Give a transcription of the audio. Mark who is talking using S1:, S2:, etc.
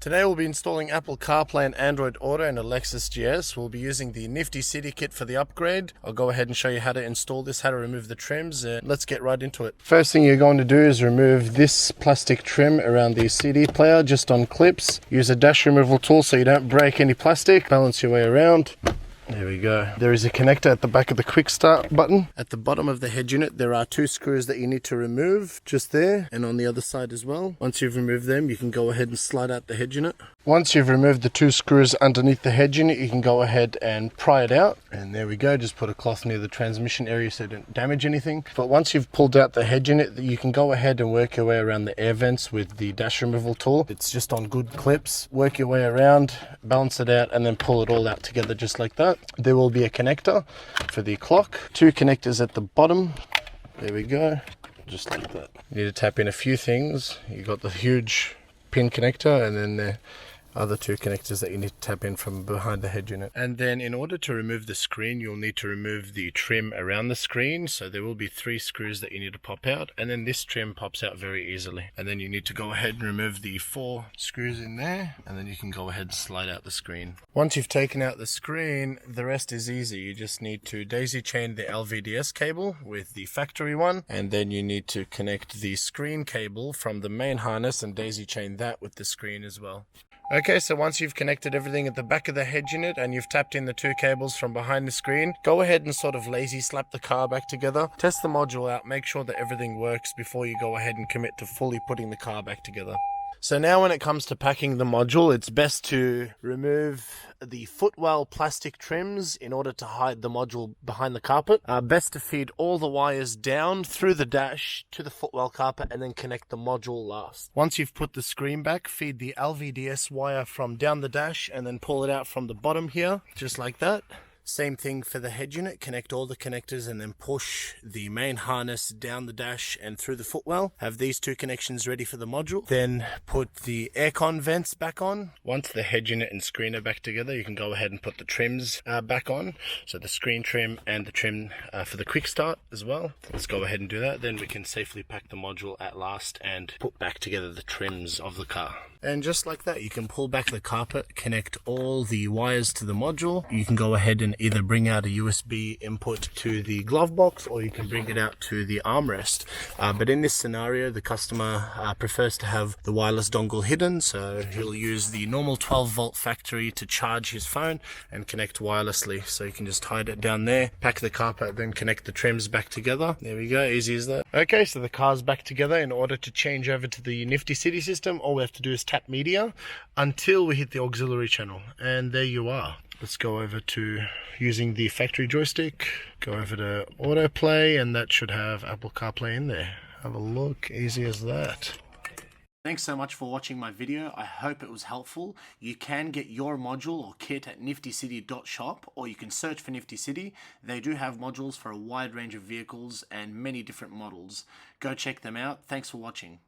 S1: Today we'll be installing Apple CarPlay and Android Auto in a Lexus GS. We'll be using the Nifty City kit for the upgrade. I'll go ahead and show you how to install this, how to remove the trims, and let's get right into it. First thing you're going to do is remove this plastic trim around the CD player just on clips. Use a dash removal tool so you don't break any plastic. Balance your way around. There we go. There is a connector at the back of the quick start button. At the bottom of the head unit there are two screws that you need to remove, just there and on the other side as well. Once you've removed them, you can go ahead and slide out the head unit. Once you've removed the two screws underneath the head unit, you can go ahead and pry it out. And there we go. Just put a cloth near the transmission area so you don't damage anything. But once you've pulled out the head unit, you can go ahead and work your way around the air vents with the dash removal tool. It's just on good clips. Work your way around, balance it out, and then pull it all out together just like that. There will be a connector for the clock. Two connectors at the bottom. There we go. Just like that. You need to tap in a few things. You got the huge pin connector and then the other two connectors that you need to tap in from behind the head unit. And then in order to remove the screen, you'll need to remove the trim around the screen. So there will be 3 screws that you need to pop out, and then this trim pops out very easily. And then you need to go ahead and remove the 4 screws in there, and then you can go ahead and slide out the screen. Once you've taken out the screen, the rest is easy. You just need to daisy chain the LVDS cable with the factory one, and then you need to connect the screen cable from the main harness and daisy chain that with the screen as well. Okay, so once you've connected everything at the back of the head unit and you've tapped in the 2 cables from behind the screen, go ahead and sort of lazy slap the car back together. Test the module out, make sure that everything works before you go ahead and commit to fully putting the car back together. So now when it comes to packing the module, it's best to remove the footwell plastic trims in order to hide the module behind the carpet. Best to feed all the wires down through the dash to the footwell carpet and then connect the module last. Once you've put the screen back, feed the LVDS wire from down the dash and then pull it out from the bottom here, just like that. Same thing for the head unit, connect all the connectors and then push the main harness down the dash and through the footwell. Have these 2 connections ready for the module. Then put the aircon vents back on. Once the head unit and screen are back together, you can go ahead and put the trims back on. So the screen trim and the trim for the quick start as well. Let's go ahead and do that. Then we can safely pack the module at last and put back together the trims of the car. And just like that, you can pull back the carpet, connect all the wires to the module. You can go ahead and either bring out a USB input to the glove box or you can bring it out to the armrest. But in this scenario, the customer prefers to have the wireless dongle hidden, so he'll use the normal 12-volt factory to charge his phone and connect wirelessly. So you can just hide it down there, pack the carpet, then connect the trims back together. There we go, easy as that. Okay, so the car's back together. In order to change over to the Nifty City system, all we have to do is tap media until we hit the auxiliary channel, and there you are. Let's go over to using the factory joystick, go over to autoplay, and that should have Apple CarPlay in there. Have a look, easy as that. Thanks so much for watching my video. I hope it was helpful. You can get your module or kit at niftycity.shop, or you can search for Nifty City. They do have modules for a wide range of vehicles and many different models. Go check them out. Thanks for watching.